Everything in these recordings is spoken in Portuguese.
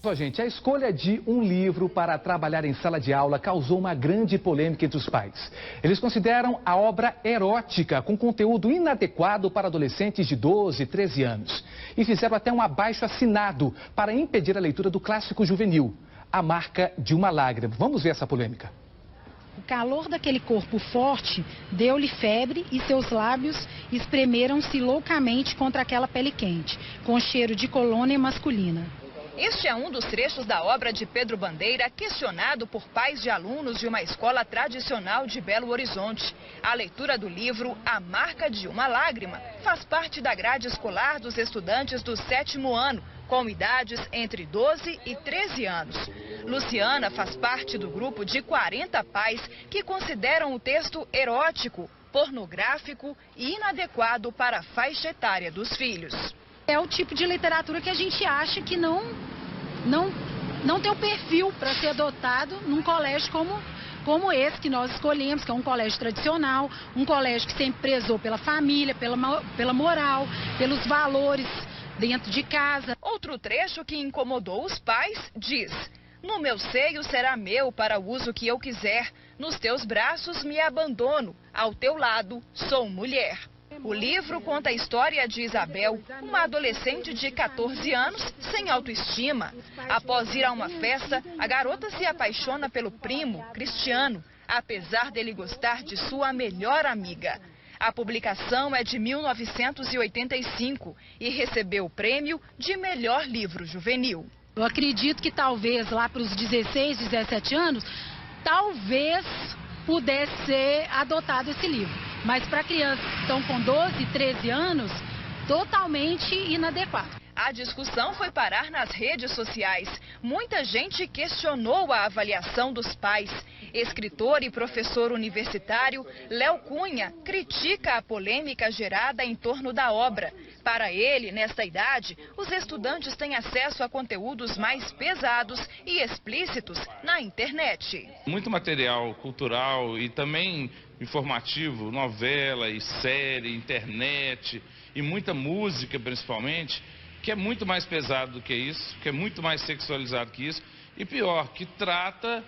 Só, gente, a escolha de um livro para trabalhar em sala de aula causou uma grande polêmica entre os pais. Eles consideram a obra erótica, com conteúdo inadequado para adolescentes de 12, 13 anos. E fizeram até um abaixo-assinado para impedir a leitura do clássico juvenil, A Marca de uma Lágrima. Vamos ver essa polêmica. O calor daquele corpo forte deu-lhe febre e seus lábios espremeram-se loucamente contra aquela pele quente, com cheiro de colônia masculina. Este é um dos trechos da obra de Pedro Bandeira, questionado por pais de alunos de uma escola tradicional de Belo Horizonte. A leitura do livro A Marca de uma Lágrima faz parte da grade escolar dos estudantes do 7º ano, com idades entre 12 e 13 anos. Luciana faz parte do grupo de 40 pais que consideram o texto erótico, pornográfico e inadequado para a faixa etária dos filhos. É o tipo de literatura que a gente acha que não tem o perfil para ser adotado num colégio como esse que nós escolhemos, que é um colégio tradicional, um colégio que sempre prezou pela família, pela moral, pelos valores dentro de casa. Outro trecho que incomodou os pais diz: "No meu seio será meu para o uso que eu quiser, nos teus braços me abandono, ao teu lado sou mulher." O livro conta a história de Isabel, uma adolescente de 14 anos sem autoestima. Após ir a uma festa, a garota se apaixona pelo primo, Cristiano, apesar dele gostar de sua melhor amiga. A publicação é de 1985 e recebeu o prêmio de melhor livro juvenil. Eu acredito que talvez lá para os 16, 17 anos, talvez pudesse ser adotado esse livro. Mas para crianças que estão com 12, 13 anos, totalmente inadequado. A discussão foi parar nas redes sociais. Muita gente questionou a avaliação dos pais. Escritor e professor universitário Léo Cunha critica a polêmica gerada em torno da obra. Para ele, nesta idade, os estudantes têm acesso a conteúdos mais pesados e explícitos na internet. Muito material cultural e também informativo, novela e série, internet e muita música principalmente, que é muito mais pesado do que isso, que é muito mais sexualizado que isso, e pior, que trata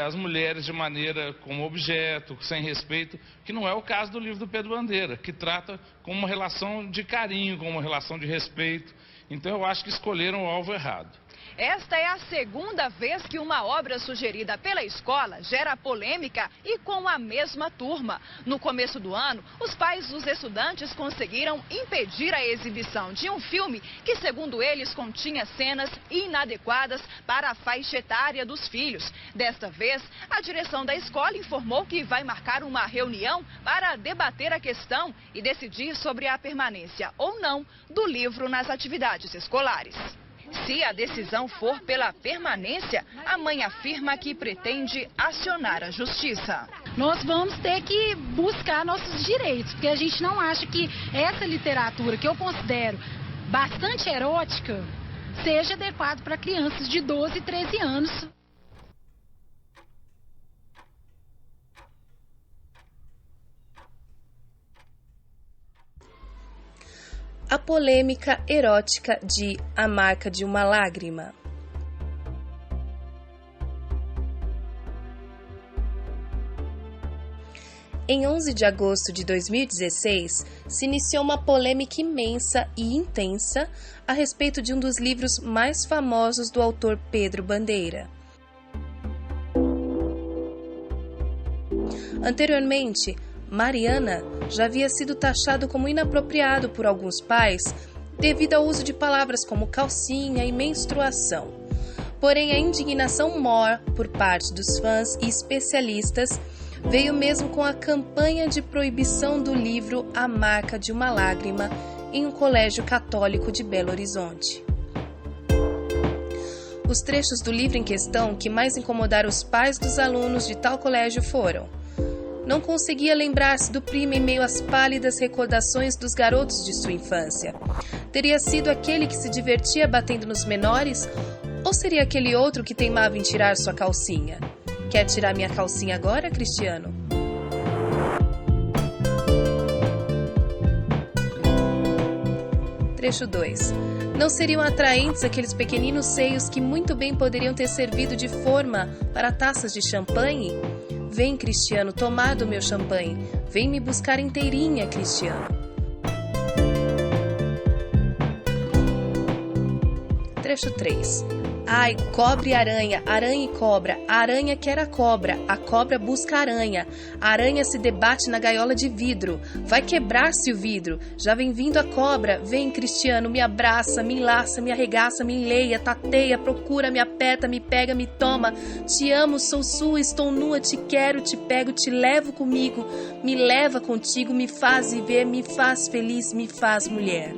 as mulheres de maneira como objeto, sem respeito, que não é o caso do livro do Pedro Bandeira, que trata como uma relação de carinho, como uma relação de respeito. Então eu acho que escolheram o alvo errado. Esta é a segunda vez que uma obra sugerida pela escola gera polêmica e com a mesma turma. No começo do ano, os pais dos estudantes conseguiram impedir a exibição de um filme que, segundo eles, continha cenas inadequadas para a faixa etária dos filhos. Desta vez, a direção da escola informou que vai marcar uma reunião para debater a questão e decidir sobre a permanência ou não do livro nas atividades escolares. Se a decisão for pela permanência, a mãe afirma que pretende acionar a justiça. Nós vamos ter que buscar nossos direitos, porque a gente não acha que essa literatura, que eu considero bastante erótica, seja adequada para crianças de 12 e 13 anos. A polêmica erótica de A Marca de uma Lágrima. Em 11 de agosto de 2016, se iniciou uma polêmica imensa e intensa a respeito de um dos livros mais famosos do autor Pedro Bandeira. Anteriormente, Mariana já havia sido taxado como inapropriado por alguns pais devido ao uso de palavras como calcinha e menstruação. Porém, a indignação maior por parte dos fãs e especialistas veio mesmo com a campanha de proibição do livro A Marca de uma Lágrima em um colégio católico de Belo Horizonte. Os trechos do livro em questão que mais incomodaram os pais dos alunos de tal colégio foram: não conseguia lembrar-se do primo em meio às pálidas recordações dos garotos de sua infância. Teria sido aquele que se divertia batendo nos menores? Ou seria aquele outro que teimava em tirar sua calcinha? Quer tirar minha calcinha agora, Cristiano? Trecho 2. Não seriam atraentes aqueles pequeninos seios que muito bem poderiam ter servido de forma para taças de champanhe? Vem, Cristiano, tomar do meu champanhe. Vem me buscar inteirinha, Cristiano. Trecho 3. Ai, cobra e aranha, aranha e cobra, a aranha quer a cobra busca a aranha se debate na gaiola de vidro, vai quebrar-se o vidro, já vem vindo a cobra, vem Cristiano, me abraça, me enlaça, me arregaça, me enleia, tateia, procura, me aperta, me pega, me toma, te amo, sou sua, estou nua, te quero, te pego, te levo comigo, me leva contigo, me faz viver, me faz feliz, me faz mulher.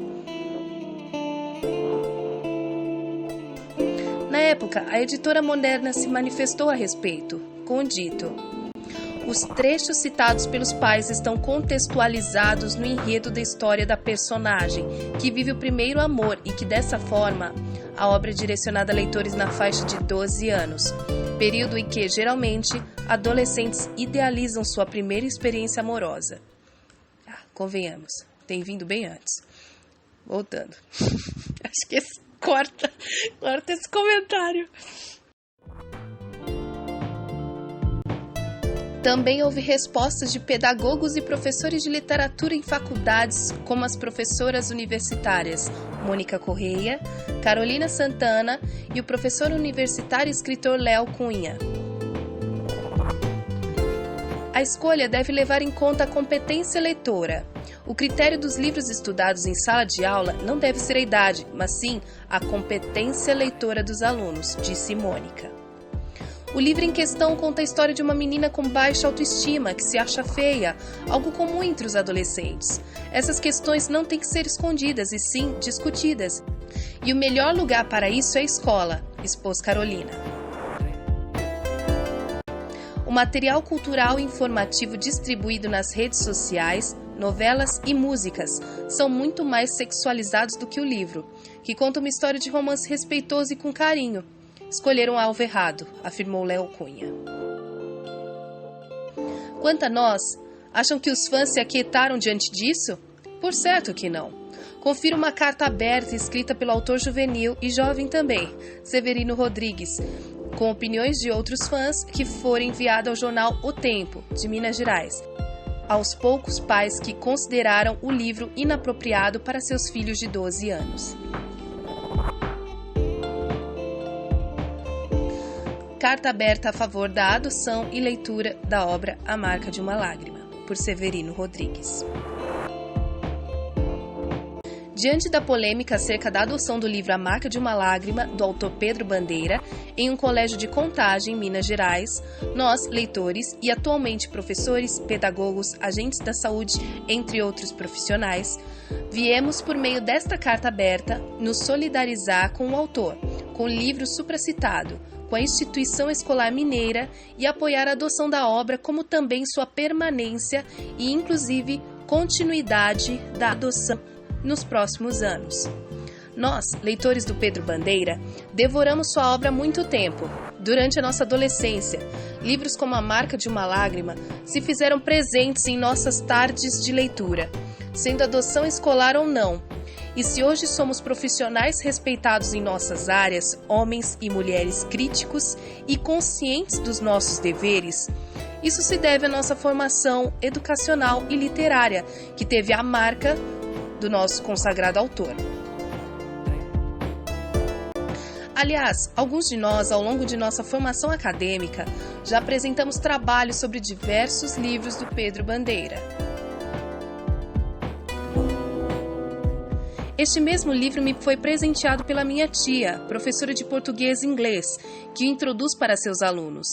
Na época, a editora Moderna se manifestou a respeito, com o dito: os trechos citados pelos pais estão contextualizados no enredo da história da personagem, que vive o primeiro amor e que, dessa forma, a obra é direcionada a leitores na faixa de 12 anos, período em que, geralmente, adolescentes idealizam sua primeira experiência amorosa. Convenhamos, tem vindo bem antes. Voltando. Acho que corta esse comentário. Também houve respostas de pedagogos e professores de literatura em faculdades, como as professoras universitárias Mônica Correia, Carolina Santana e o professor universitário e escritor Léo Cunha. A escolha deve levar em conta a competência leitora. O critério dos livros estudados em sala de aula não deve ser a idade, mas sim a competência leitora dos alunos, disse Mônica. O livro em questão conta a história de uma menina com baixa autoestima, que se acha feia, algo comum entre os adolescentes. Essas questões não têm que ser escondidas, e sim discutidas. E o melhor lugar para isso é a escola, expôs Carolina. O material cultural e informativo distribuído nas redes sociais, novelas e músicas são muito mais sexualizados do que o livro, que conta uma história de romance respeitoso e com carinho. Escolheram alvo errado, afirmou Léo Cunha. Quanto a nós, acham que os fãs se aquietaram diante disso? Por certo que não. Confira uma carta aberta escrita pelo autor juvenil e jovem também, Severino Rodrigues, com opiniões de outros fãs que foram enviadas ao jornal O Tempo, de Minas Gerais, aos poucos pais que consideraram o livro inapropriado para seus filhos de 12 anos. Carta aberta a favor da adoção e leitura da obra A Marca de uma Lágrima, por Severino Rodrigues. Diante da polêmica acerca da adoção do livro A Marca de uma Lágrima, do autor Pedro Bandeira, em um colégio de Contagem, Minas Gerais, nós, leitores e atualmente professores, pedagogos, agentes da saúde, entre outros profissionais, viemos, por meio desta carta aberta, nos solidarizar com o autor, com o livro supracitado, com a instituição escolar mineira e apoiar a adoção da obra, como também sua permanência e, inclusive, continuidade da adoção nos próximos anos. Nós, leitores do Pedro Bandeira, devoramos sua obra há muito tempo. Durante a nossa adolescência, livros como A Marca de uma Lágrima se fizeram presentes em nossas tardes de leitura, sendo adoção escolar ou não. E se hoje somos profissionais respeitados em nossas áreas, homens e mulheres críticos e conscientes dos nossos deveres, isso se deve à nossa formação educacional e literária, que teve a marca do nosso consagrado autor. Aliás, alguns de nós, ao longo de nossa formação acadêmica, já apresentamos trabalhos sobre diversos livros do Pedro Bandeira. Este mesmo livro me foi presenteado pela minha tia, professora de português e inglês, que o introduz para seus alunos.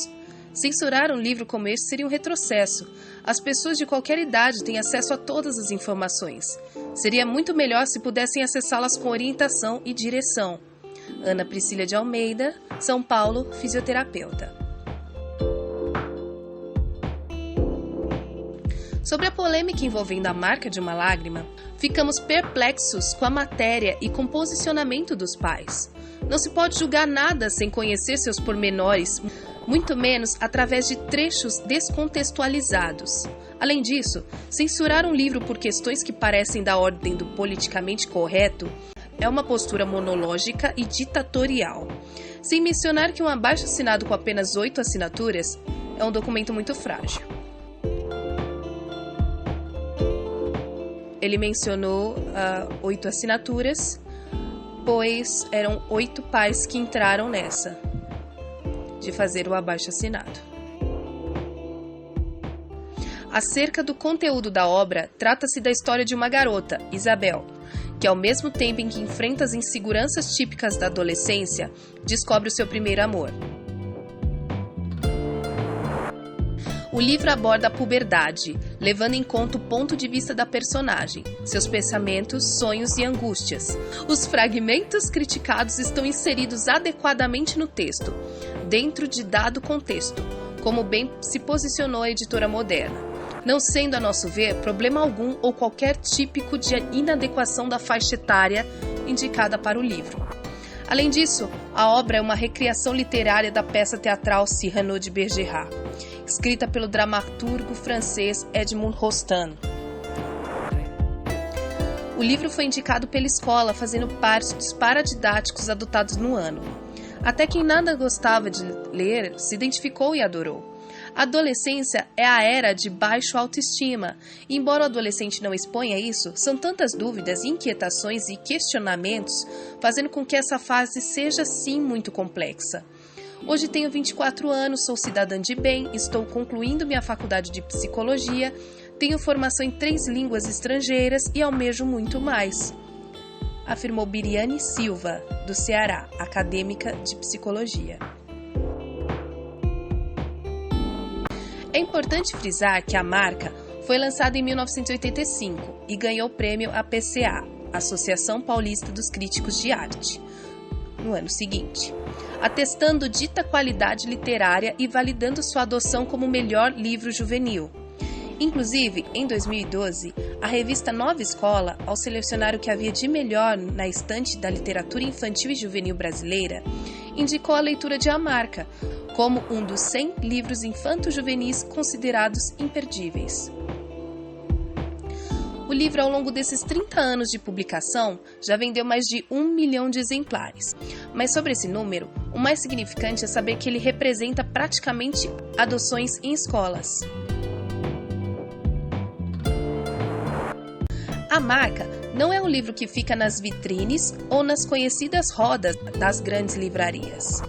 Censurar um livro como este seria um retrocesso. As pessoas de qualquer idade têm acesso a todas as informações. Seria muito melhor se pudessem acessá-las com orientação e direção. Ana Priscila de Almeida, São Paulo, fisioterapeuta. Sobre a polêmica envolvendo A Marca de uma Lágrima, ficamos perplexos com a matéria e com o posicionamento dos pais. Não se pode julgar nada sem conhecer seus pormenores, muito menos através de trechos descontextualizados. Além disso, censurar um livro por questões que parecem da ordem do politicamente correto é uma postura monológica e ditatorial. Sem mencionar que um abaixo-assinado com apenas 8 assinaturas é um documento muito frágil. Ele mencionou 8 assinaturas, pois eram 8 pais que entraram nessa, de fazer o abaixo-assinado. Acerca do conteúdo da obra, trata-se da história de uma garota, Isabel, que ao mesmo tempo em que enfrenta as inseguranças típicas da adolescência, descobre o seu primeiro amor. O livro aborda a puberdade, levando em conta o ponto de vista da personagem, seus pensamentos, sonhos e angústias. Os fragmentos criticados estão inseridos adequadamente no texto, dentro de dado contexto, como bem se posicionou a editora Moderna, não sendo, a nosso ver, problema algum ou qualquer típico de inadequação da faixa etária indicada para o livro. Além disso, a obra é uma recriação literária da peça teatral Cyrano de Bergerac, escrita pelo dramaturgo francês Edmond Rostand. O livro foi indicado pela escola, fazendo parte dos paradidáticos adotados no ano. Até quem nada gostava de ler se identificou e adorou. A adolescência é a era de baixa autoestima. E embora o adolescente não exponha isso, são tantas dúvidas, inquietações e questionamentos, fazendo com que essa fase seja sim muito complexa. Hoje tenho 24 anos, sou cidadã de bem, estou concluindo minha faculdade de psicologia, tenho formação em 3 línguas estrangeiras e almejo muito mais, afirmou Biriane Silva, do Ceará, acadêmica de psicologia. É importante frisar que a marca foi lançada em 1985 e ganhou o prêmio APCA, Associação Paulista dos Críticos de Arte, no ano seguinte, atestando dita qualidade literária e validando sua adoção como o melhor livro juvenil. Inclusive, em 2012, a revista Nova Escola, ao selecionar o que havia de melhor na estante da literatura infantil e juvenil brasileira, indicou a leitura de A Marca como um dos 100 livros infanto-juvenis considerados imperdíveis. O livro, ao longo desses 30 anos de publicação, já vendeu mais de 1 milhão de exemplares. Mas sobre esse número, o mais significante é saber que ele representa praticamente adoções em escolas. A Marca não é um livro que fica nas vitrines ou nas conhecidas rodas das grandes livrarias.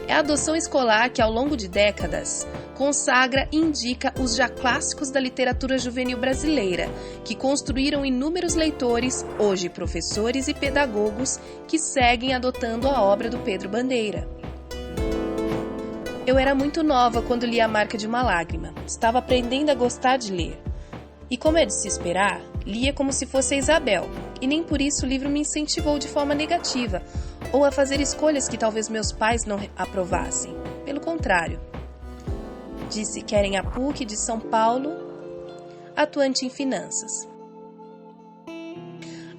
É a adoção escolar que, ao longo de décadas, consagra e indica os já clássicos da literatura juvenil brasileira, que construíram inúmeros leitores, hoje professores e pedagogos, que seguem adotando a obra do Pedro Bandeira. Eu era muito nova quando li A Marca de uma Lágrima. Estava aprendendo a gostar de ler. E como é de se esperar, lia como se fosse a Isabel, e nem por isso o livro me incentivou de forma negativa, ou a fazer escolhas que talvez meus pais não aprovassem. Pelo contrário, disse Keren Apuc, de São Paulo, atuante em finanças.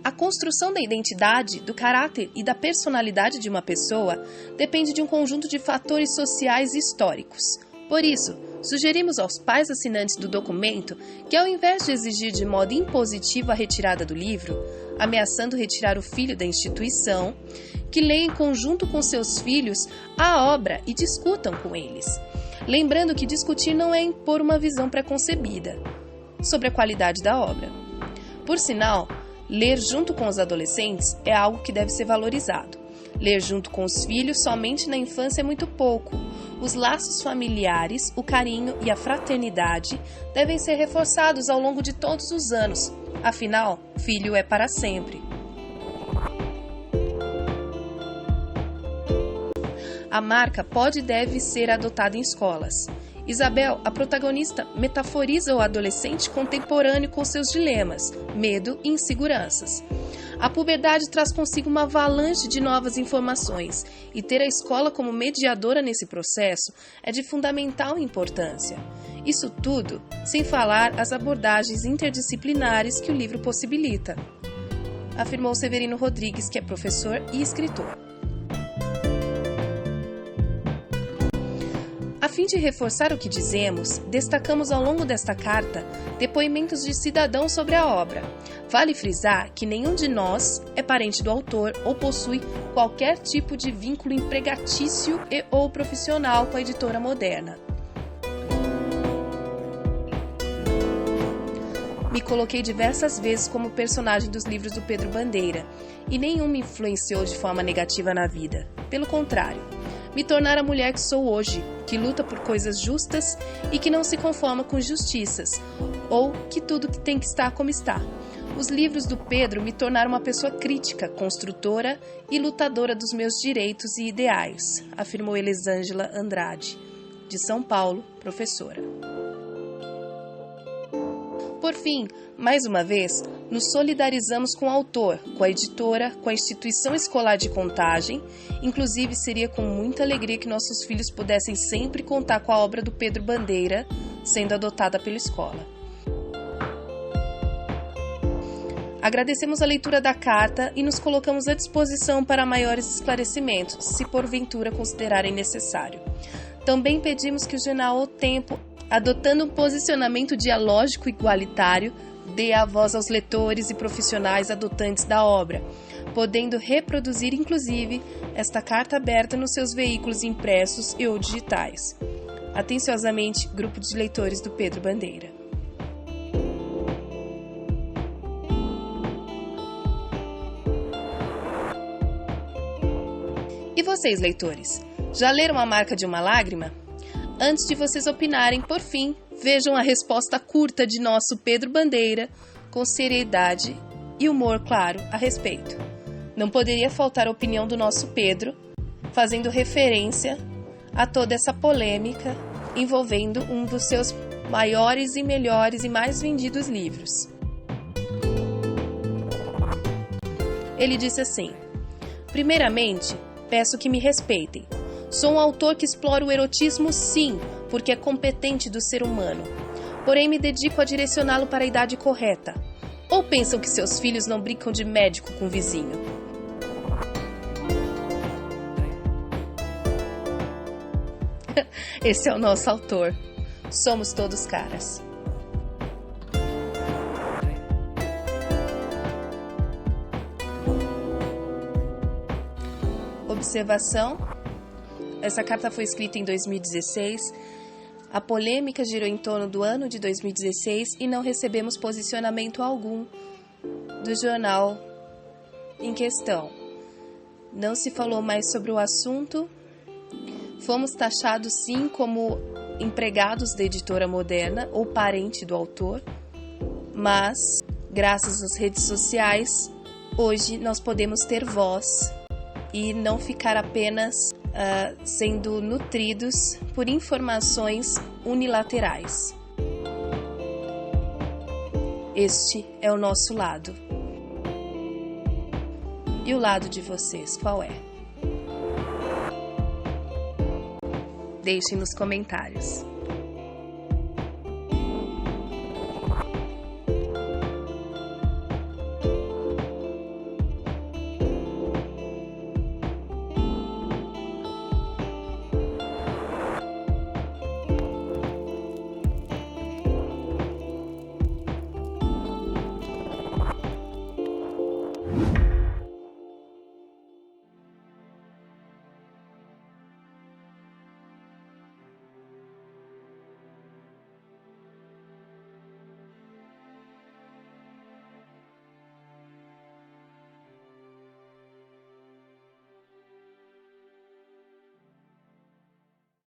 A construção da identidade, do caráter e da personalidade de uma pessoa depende de um conjunto de fatores sociais e históricos. Por isso, sugerimos aos pais assinantes do documento que, ao invés de exigir de modo impositivo a retirada do livro, ameaçando retirar o filho da instituição, que leiam em conjunto com seus filhos a obra e discutam com eles. Lembrando que discutir não é impor uma visão preconcebida sobre a qualidade da obra. Por sinal, ler junto com os adolescentes é algo que deve ser valorizado. Ler junto com os filhos somente na infância é muito pouco. Os laços familiares, o carinho e a fraternidade devem ser reforçados ao longo de todos os anos. Afinal, filho é para sempre. A Marca pode e deve ser adotada em escolas. Isabel, a protagonista, metaforiza o adolescente contemporâneo com seus dilemas, medo e inseguranças. A puberdade traz consigo uma avalanche de novas informações, e ter a escola como mediadora nesse processo é de fundamental importância. Isso tudo sem falar as abordagens interdisciplinares que o livro possibilita, afirmou Severino Rodrigues, que é professor e escritor. A fim de reforçar o que dizemos, destacamos ao longo desta carta depoimentos de cidadãos sobre a obra. Vale frisar que nenhum de nós é parente do autor ou possui qualquer tipo de vínculo empregatício ou profissional com a editora Moderna. Me coloquei diversas vezes como personagem dos livros do Pedro Bandeira e nenhum me influenciou de forma negativa na vida. Pelo contrário, me tornar a mulher que sou hoje, que luta por coisas justas e que não se conforma com injustiças, ou que tudo tem que estar como está. Os livros do Pedro me tornaram uma pessoa crítica, construtora e lutadora dos meus direitos e ideais, afirmou Elisângela Andrade, de São Paulo, professora. Por fim, mais uma vez, nos solidarizamos com o autor, com a editora, com a instituição escolar de Contagem. Inclusive, seria com muita alegria que nossos filhos pudessem sempre contar com a obra do Pedro Bandeira, sendo adotada pela escola. Agradecemos a leitura da carta e nos colocamos à disposição para maiores esclarecimentos, se porventura considerarem necessário. Também pedimos que o jornal O Tempo, adotando um posicionamento dialógico e igualitário, dê a voz aos leitores e profissionais adotantes da obra, podendo reproduzir, inclusive, esta carta aberta nos seus veículos impressos e ou digitais. Atenciosamente, Grupo de Leitores do Pedro Bandeira. E vocês, leitores? Já leram A Marca de uma Lágrima? Antes de vocês opinarem, por fim, vejam a resposta curta de nosso Pedro Bandeira, com seriedade e humor claro a respeito. Não poderia faltar a opinião do nosso Pedro, fazendo referência a toda essa polêmica envolvendo um dos seus maiores e melhores e mais vendidos livros. Ele disse assim: primeiramente, peço que me respeitem. Sou um autor que explora o erotismo, sim, porque é competente do ser humano. Porém, me dedico a direcioná-lo para a idade correta. Ou pensam que seus filhos não brincam de médico com o vizinho? Esse é o nosso autor. Somos todos caras. Observação. Essa carta foi escrita em 2016. A polêmica girou em torno do ano de 2016 e não recebemos posicionamento algum do jornal em questão. Não se falou mais sobre o assunto. Fomos taxados, sim, como empregados da editora Moderna ou parente do autor, mas, graças às redes sociais, hoje nós podemos ter voz e não ficar apenas sendo nutridos por informações unilaterais. Este é o nosso lado. E o lado de vocês, qual é? Deixem nos comentários.